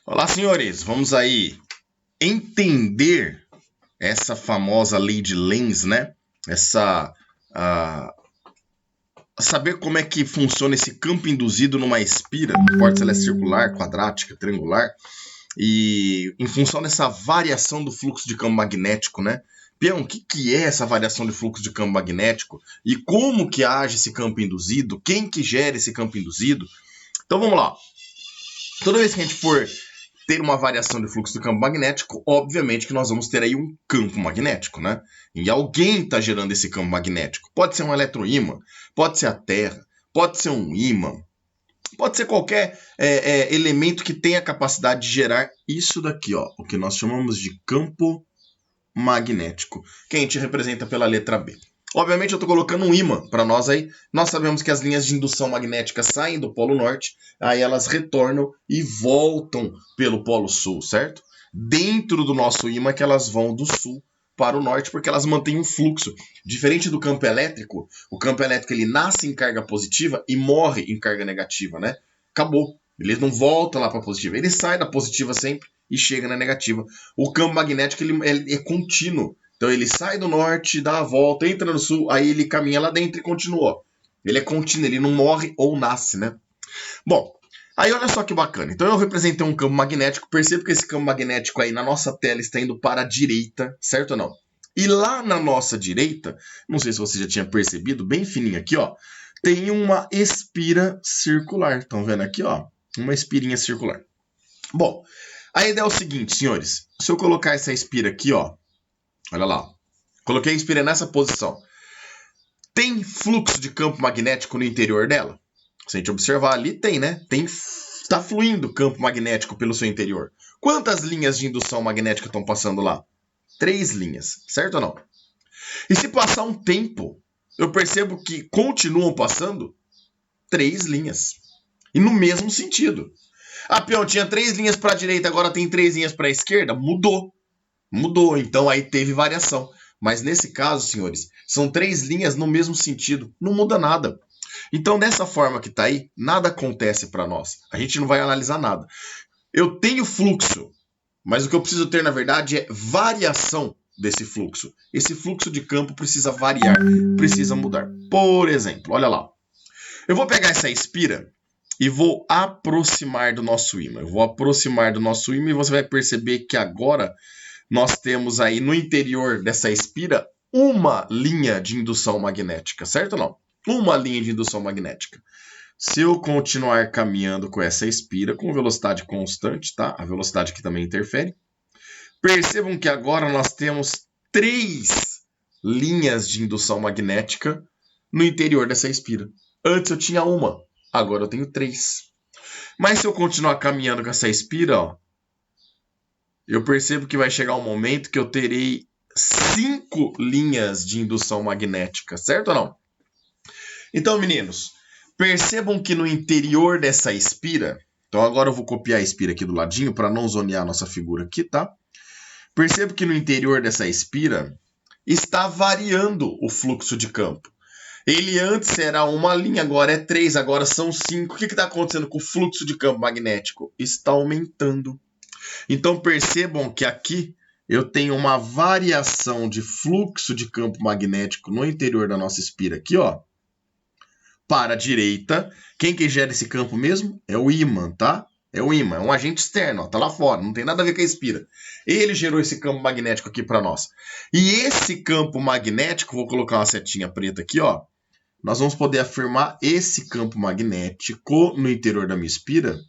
Olá, senhores. Vamos aí entender essa famosa lei de Lenz, né? Saber como é que funciona esse campo induzido numa espira, não importa se ela é circular, quadrática, triangular, e em função dessa variação do fluxo de campo magnético, né? Peão, o que é essa variação de fluxo de campo magnético? E como que age esse campo induzido? Quem que gera esse campo induzido? Então vamos lá. Toda vez que a gente for ter uma variação de fluxo do campo magnético, obviamente que nós vamos ter aí um campo magnético, né? E alguém está gerando esse campo magnético. Pode ser um eletroímã, pode ser a Terra, pode ser um ímã, pode ser qualquer elemento que tenha a capacidade de gerar isso daqui, ó, o que nós chamamos de campo magnético, que a gente representa pela letra B. Obviamente eu estou colocando um ímã para nós aí. Nós sabemos que as linhas de indução magnética saem do Polo Norte, aí elas retornam e voltam pelo Polo Sul, certo? Dentro do nosso ímã que elas vão do sul para o norte, porque elas mantêm um fluxo. Diferente do campo elétrico, o campo elétrico ele nasce em carga positiva e morre em carga negativa, né? Acabou. Ele não volta lá para a positiva. Ele sai da positiva sempre e chega na negativa. O campo magnético ele é contínuo. Então ele sai do norte, dá a volta, entra no sul, aí ele caminha lá dentro e continua. Ele é contínuo, ele não morre ou nasce, né? Bom, aí olha só que bacana. Então eu representei um campo magnético, percebo que esse campo magnético aí na nossa tela está indo para a direita, certo ou não? E lá na nossa direita, não sei se você já tinha percebido, bem fininho aqui, ó, tem uma espira circular. Estão vendo aqui, ó? Uma espirinha circular. Bom, a ideia é o seguinte, senhores. Se eu colocar essa espira aqui, ó, olha lá. Coloquei a espira nessa posição. Tem fluxo de campo magnético no interior dela? Se a gente observar ali, tem, né? Está fluindo campo magnético pelo seu interior. Quantas linhas de indução magnética estão passando lá? 3 linhas, certo ou não? E se passar um tempo, eu percebo que continuam passando 3 linhas. E no mesmo sentido. Ah, peão, tinha 3 linhas para a direita, agora tem 3 linhas para a esquerda? Mudou. Mudou, então aí teve variação. Mas nesse caso, senhores, são 3 linhas no mesmo sentido. Não muda nada. Então, dessa forma que está aí, nada acontece para nós. A gente não vai analisar nada. Eu tenho fluxo, mas o que eu preciso ter, na verdade, é variação desse fluxo. Esse fluxo de campo precisa variar, precisa mudar. Por exemplo, olha lá. Eu vou pegar essa espira e vou aproximar do nosso ímã. Eu vou aproximar do nosso ímã e você vai perceber que agora nós temos aí no interior dessa espira uma linha de indução magnética, certo ou não? Uma linha de indução magnética. Se eu continuar caminhando com essa espira com velocidade constante, tá? A velocidade aqui também interfere. Percebam que agora nós temos 3 linhas de indução magnética no interior dessa espira. Antes eu tinha uma, agora eu tenho 3. Mas se eu continuar caminhando com essa espira, ó, eu percebo que vai chegar um momento que eu terei 5 linhas de indução magnética, certo ou não? Então, meninos, percebam que no interior dessa espira, então agora eu vou copiar a espira aqui do ladinho para não zonear a nossa figura aqui, tá? Percebo que no interior dessa espira está variando o fluxo de campo. Ele antes era uma linha, agora é 3, agora são 5. O que está acontecendo com o fluxo de campo magnético? Está aumentando. Então percebam que aqui eu tenho uma variação de fluxo de campo magnético no interior da nossa espira aqui, ó. Para a direita, quem que gera esse campo mesmo? É o ímã, tá? É o ímã, é um agente externo, ó, tá lá fora, não tem nada a ver com a espira. Ele gerou esse campo magnético aqui para nós. E esse campo magnético, vou colocar uma setinha preta aqui, ó. Nós vamos poder afirmar esse campo magnético no interior da minha espira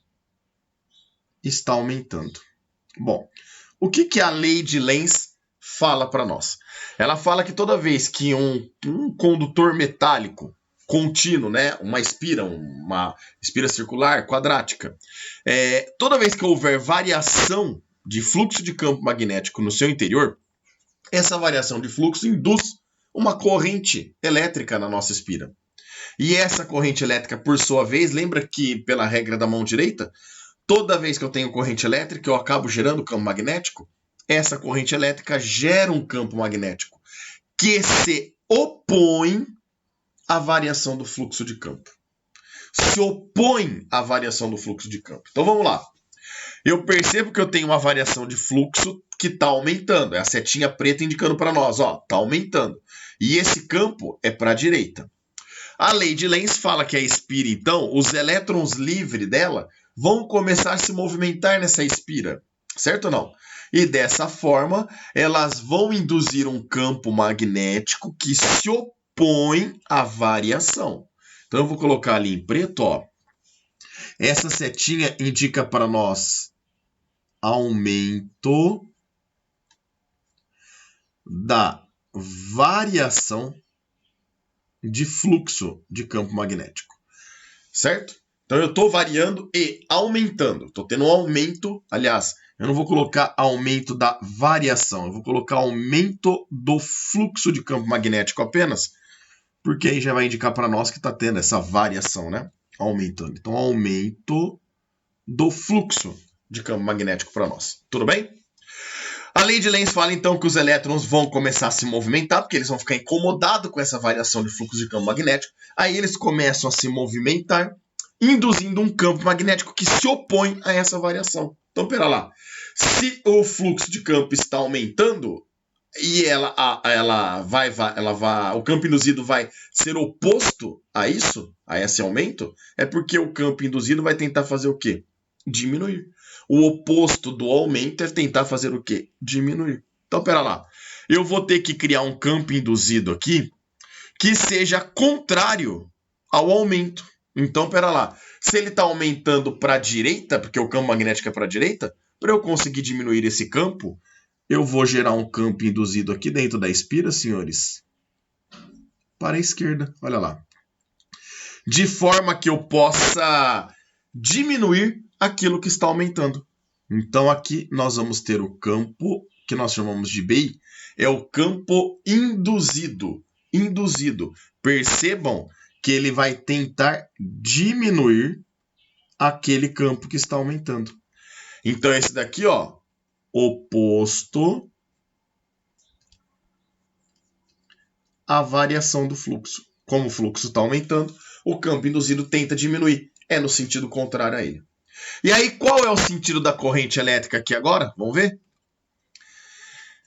está aumentando. Bom, o que a lei de Lenz fala para nós? Ela fala que toda vez que um condutor metálico contínuo, né, uma espira circular, quadrática, toda vez que houver variação de fluxo de campo magnético no seu interior, essa variação de fluxo induz uma corrente elétrica na nossa espira. E essa corrente elétrica, por sua vez, lembra que pela regra da mão direita, toda vez que eu tenho corrente elétrica, eu acabo gerando campo magnético. Essa corrente elétrica gera um campo magnético que se opõe à variação do fluxo de campo. Se opõe à variação do fluxo de campo. Então vamos lá. eu percebo que eu tenho uma variação de fluxo que está aumentando. É a setinha preta indicando para nós, ó, está aumentando. E esse campo é para a direita. A lei de Lenz fala que a espira, então, os elétrons livres dela vão começar a se movimentar nessa espira, certo ou não? E dessa forma, elas vão induzir um campo magnético que se opõe à variação. Então, eu vou colocar ali em preto, ó. Essa setinha indica para nós aumento da variação de fluxo de campo magnético, certo? Então eu estou variando e aumentando. Estou tendo um aumento, aliás, eu não vou colocar aumento da variação, eu vou colocar aumento do fluxo de campo magnético apenas, porque aí já vai indicar para nós que está tendo essa variação, né? Aumentando. Então, aumento do fluxo de campo magnético para nós. Tudo bem? A lei de Lenz fala então que os elétrons vão começar a se movimentar, porque eles vão ficar incomodados com essa variação de fluxo de campo magnético. Aí eles começam a se movimentar, induzindo um campo magnético que se opõe a essa variação. Então, pera lá. Se o fluxo de campo está aumentando e o campo induzido vai ser oposto a isso, a esse aumento, é porque o campo induzido vai tentar fazer o quê? Diminuir. O oposto do aumento é tentar fazer o quê? Diminuir. Então, pera lá. Eu vou ter que criar um campo induzido aqui que seja contrário ao aumento. Então, pera lá. Se ele está aumentando para a direita, porque o campo magnético é para a direita, para eu conseguir diminuir esse campo, eu vou gerar um campo induzido aqui dentro da espira, senhores, para a esquerda. Olha lá. De forma que eu possa diminuir aquilo que está aumentando. Então, aqui nós vamos ter o campo que nós chamamos de BI, é o campo induzido. Induzido. Percebam que ele vai tentar diminuir aquele campo que está aumentando. Então, esse daqui, ó, oposto à variação do fluxo. Como o fluxo está aumentando, o campo induzido tenta diminuir. É no sentido contrário a ele. E aí, qual é o sentido da corrente elétrica aqui agora? Vamos ver?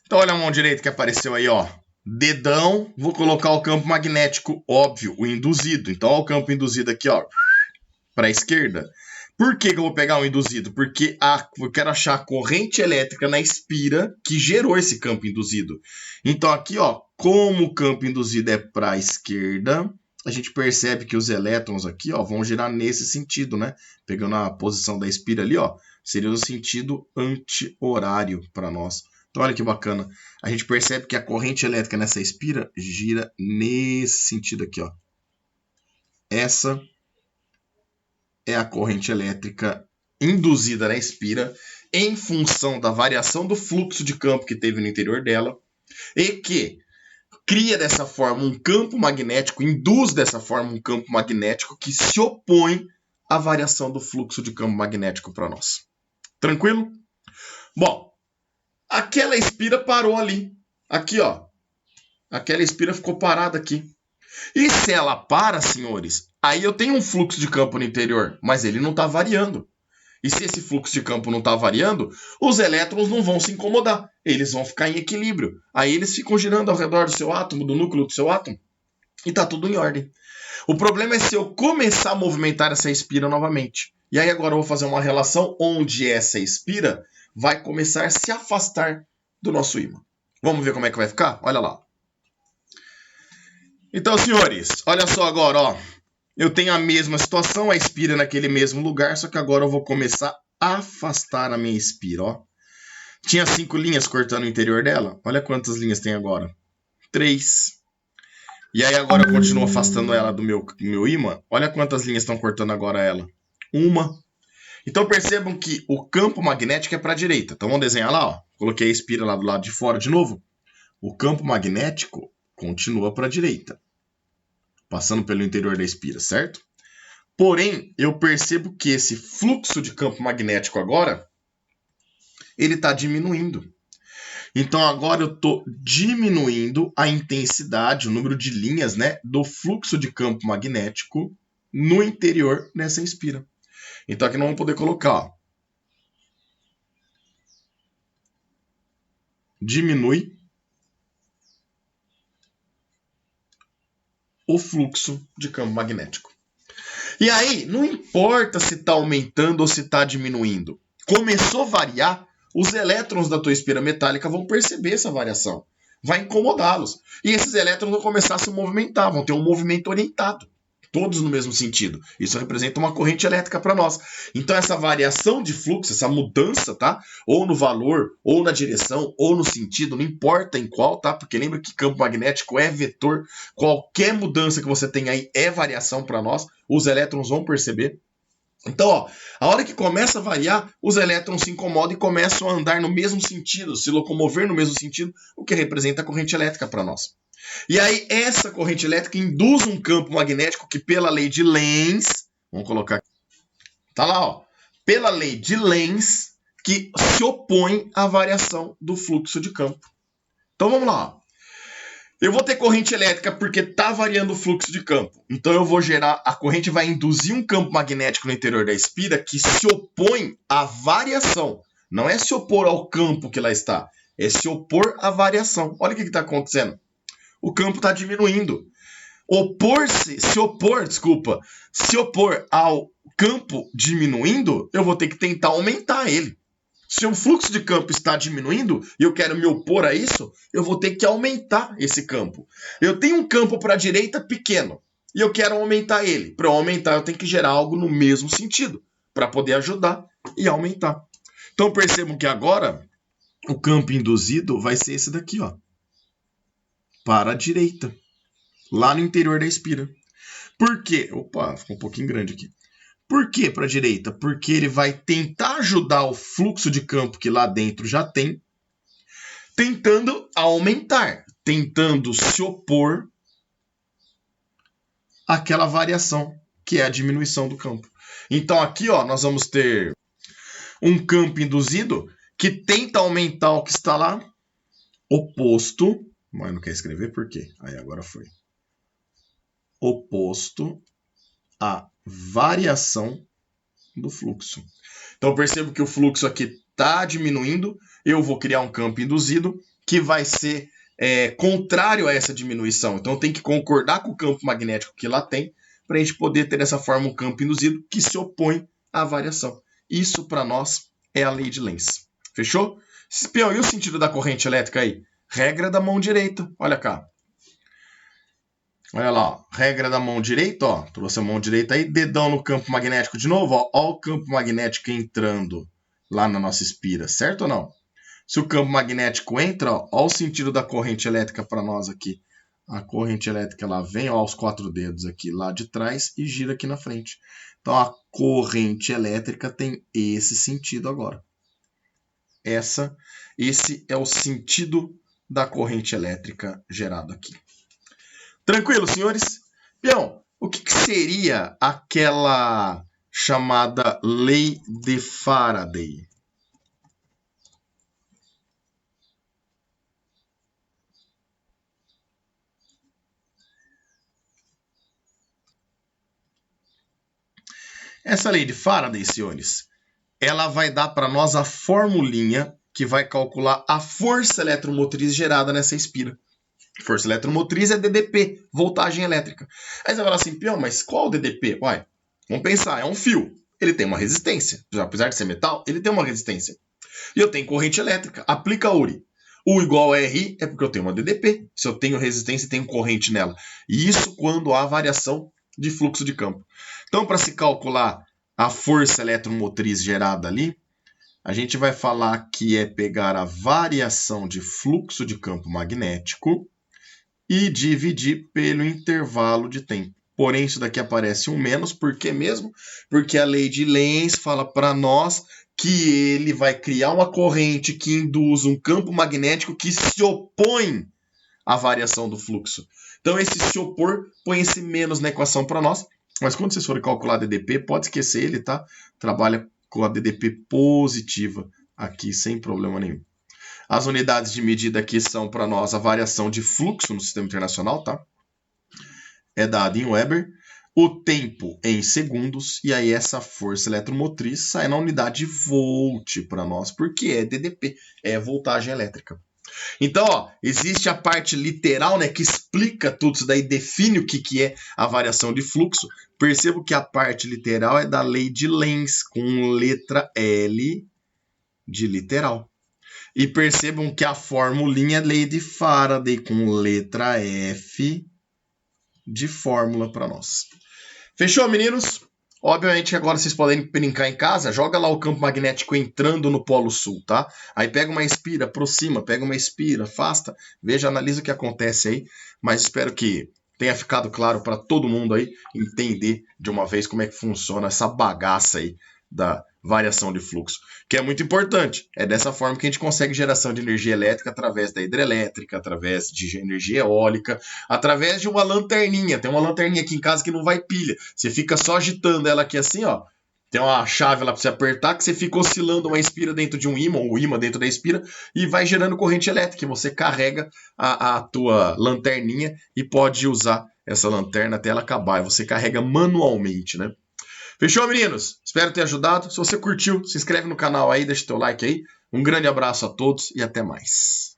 Então, olha a mão direita que apareceu aí, ó. Dedão, vou colocar o campo magnético, óbvio, o induzido. Então, olha o campo induzido aqui, ó, para a esquerda. Por que eu vou pegar o induzido? Porque eu quero achar a corrente elétrica na espira que gerou esse campo induzido. Então, aqui, ó, como o campo induzido é para a esquerda, a gente percebe que os elétrons aqui, ó, vão girar nesse sentido, né? Pegando a posição da espira ali, ó, seria no sentido anti-horário para nós. Então, olha que bacana. A gente percebe que a corrente elétrica nessa espira gira nesse sentido aqui, ó. Essa é a corrente elétrica induzida na espira em função da variação do fluxo de campo que teve no interior dela e que cria dessa forma um campo magnético, induz dessa forma um campo magnético que se opõe à variação do fluxo de campo magnético para nós. Tranquilo? Bom, aquela espira parou ali. Aqui, ó. Aquela espira ficou parada aqui. E se ela para, senhores, aí eu tenho um fluxo de campo no interior, mas ele não está variando. E se esse fluxo de campo não está variando, os elétrons não vão se incomodar. Eles vão ficar em equilíbrio. Aí eles ficam girando ao redor do seu átomo, do núcleo do seu átomo. E está tudo em ordem. O problema é se eu começar a movimentar essa espira novamente. E aí agora eu vou fazer uma relação onde essa espira vai começar a se afastar do nosso ímã. Vamos ver como é que vai ficar? Olha lá. Então, senhores, olha só agora, ó. Eu tenho a mesma situação, a espira naquele mesmo lugar, só que agora eu vou começar a afastar a minha espira, ó. Tinha 5 linhas cortando o interior dela. Olha quantas linhas tem agora. 3. E aí agora eu continuo afastando ela do meu ímã. Olha quantas linhas estão cortando agora ela. 1. Então percebam que o campo magnético é para a direita. Então vamos desenhar lá, ó. Coloquei a espira lá do lado de fora de novo. O campo magnético continua para a direita, passando pelo interior da espira, certo? Porém, eu percebo que esse fluxo de campo magnético agora, ele está diminuindo. Então, agora eu estou diminuindo a intensidade, o número de linhas, né, do fluxo de campo magnético no interior dessa espira. Então, aqui nós vamos poder colocar, ó, diminui o fluxo de campo magnético. E aí, não importa se está aumentando ou se está diminuindo. Começou a variar, os elétrons da tua espira metálica vão perceber essa variação. Vai incomodá-los. E esses elétrons vão começar a se movimentar, vão ter um movimento orientado. Todos no mesmo sentido. Isso representa uma corrente elétrica para nós. Então essa variação de fluxo, essa mudança, tá? Ou no valor, ou na direção, ou no sentido, não importa em qual, tá? Porque lembra que campo magnético é vetor. Qualquer mudança que você tem aí é variação para nós. Os elétrons vão perceber. Então, ó, a hora que começa a variar, os elétrons se incomodam e começam a andar no mesmo sentido, se locomover no mesmo sentido, o que representa a corrente elétrica para nós. E aí, essa corrente elétrica induz um campo magnético que, pela lei de Lenz, vamos colocar aqui, tá lá, ó, pela lei de Lenz, que se opõe à variação do fluxo de campo. Então, vamos lá, ó. Eu vou ter corrente elétrica porque está variando o fluxo de campo. Então eu vou gerar, a corrente vai induzir um campo magnético no interior da espira que se opõe à variação. Não é se opor ao campo que lá está, é se opor à variação. Olha o que está acontecendo. O campo está diminuindo. Se opor ao campo diminuindo, eu vou ter que tentar aumentar ele. Se o fluxo de campo está diminuindo e eu quero me opor a isso, eu vou ter que aumentar esse campo. Eu tenho um campo para a direita pequeno e eu quero aumentar ele. Para eu aumentar, eu tenho que gerar algo no mesmo sentido para poder ajudar e aumentar. Então percebam que agora o campo induzido vai ser esse daqui, ó, para a direita, lá no interior da espira. Por quê? Opa, ficou um pouquinho grande aqui. Por que para a direita? Porque ele vai tentar ajudar o fluxo de campo que lá dentro já tem, tentando aumentar, tentando se opor àquela variação, que é a diminuição do campo. Então aqui, ó, nós vamos ter um campo induzido que tenta aumentar o que está lá, oposto, mas não quer escrever por quê? Aí agora foi. Oposto à variação do fluxo. Então percebo que o fluxo aqui está diminuindo, eu vou criar um campo induzido que vai ser contrário a essa diminuição. Então tem que concordar com o campo magnético que lá tem para a gente poder ter dessa forma um campo induzido que se opõe à variação. Isso para nós é a lei de Lenz. Fechou? Espião, e o sentido da corrente elétrica aí? Regra da mão direita. Olha cá. Olha lá, ó. Regra da mão direita, ó. Trouxe a mão direita aí, dedão no campo magnético de novo, ó. Ó o campo magnético entrando lá na nossa espira, certo ou não? Se o campo magnético entra, ó o sentido da corrente elétrica para nós aqui. A corrente elétrica ela vem, ó, os 4 dedos aqui lá de trás e gira aqui na frente. Então a corrente elétrica tem esse sentido agora. Esse é o sentido da corrente elétrica gerada aqui. Tranquilo, senhores? Peão, o que seria aquela chamada lei de Faraday? Essa lei de Faraday, senhores, ela vai dar para nós a formulinha que vai calcular a força eletromotriz gerada nessa espira. Força eletromotriz é DDP, voltagem elétrica. Aí você vai falar assim, peão, mas qual o DDP? Uai, vamos pensar, é um fio. Ele tem uma resistência. Apesar de ser metal, ele tem uma resistência. E eu tenho corrente elétrica. Aplica a URI. U igual a RI é porque eu tenho uma DDP. Se eu tenho resistência, tenho corrente nela. E isso quando há variação de fluxo de campo. Então, para se calcular a força eletromotriz gerada ali, a gente vai falar que é pegar a variação de fluxo de campo magnético e dividir pelo intervalo de tempo. Porém, isso daqui aparece um menos, por quê mesmo? Porque a lei de Lenz fala para nós que ele vai criar uma corrente que induz um campo magnético que se opõe à variação do fluxo. Então, esse se opor põe esse menos na equação para nós, mas quando vocês forem calcular DDP, pode esquecer ele, tá? Trabalha com a DDP positiva aqui, sem problema nenhum. As unidades de medida aqui são para nós a variação de fluxo no sistema internacional, tá? É dado em Weber. O tempo em segundos. E aí essa força eletromotriz sai na unidade de volt para nós, porque é DDP, é voltagem elétrica. Então, ó, existe a parte literal, né, que explica tudo isso daí, define o que é a variação de fluxo. Percebo que a parte literal é da lei de Lenz, com letra L de literal. E percebam que a formulinha é lei de Faraday, com letra F de fórmula para nós. Fechou, meninos? Obviamente agora vocês podem brincar em casa, joga lá o campo magnético entrando no Polo Sul, tá? Aí pega uma espira, aproxima, pega uma espira, afasta, veja, analisa o que acontece aí, mas espero que tenha ficado claro para todo mundo aí entender de uma vez como é que funciona essa bagaça aí da variação de fluxo, que é muito importante. É dessa forma que a gente consegue geração de energia elétrica através da hidrelétrica, através de energia eólica, através de uma lanterninha. Tem uma lanterninha aqui em casa que não vai pilha. Você fica só agitando ela aqui assim, ó. Tem uma chave lá para você apertar que você fica oscilando uma espira dentro de um ímã, ou o ímã dentro da espira, e vai gerando corrente elétrica. Você carrega a tua lanterninha e pode usar essa lanterna até ela acabar. Você carrega manualmente, né? Fechou, meninos? Espero ter ajudado. Se você curtiu, se inscreve no canal aí, deixa o teu like aí. Um grande abraço a todos e até mais.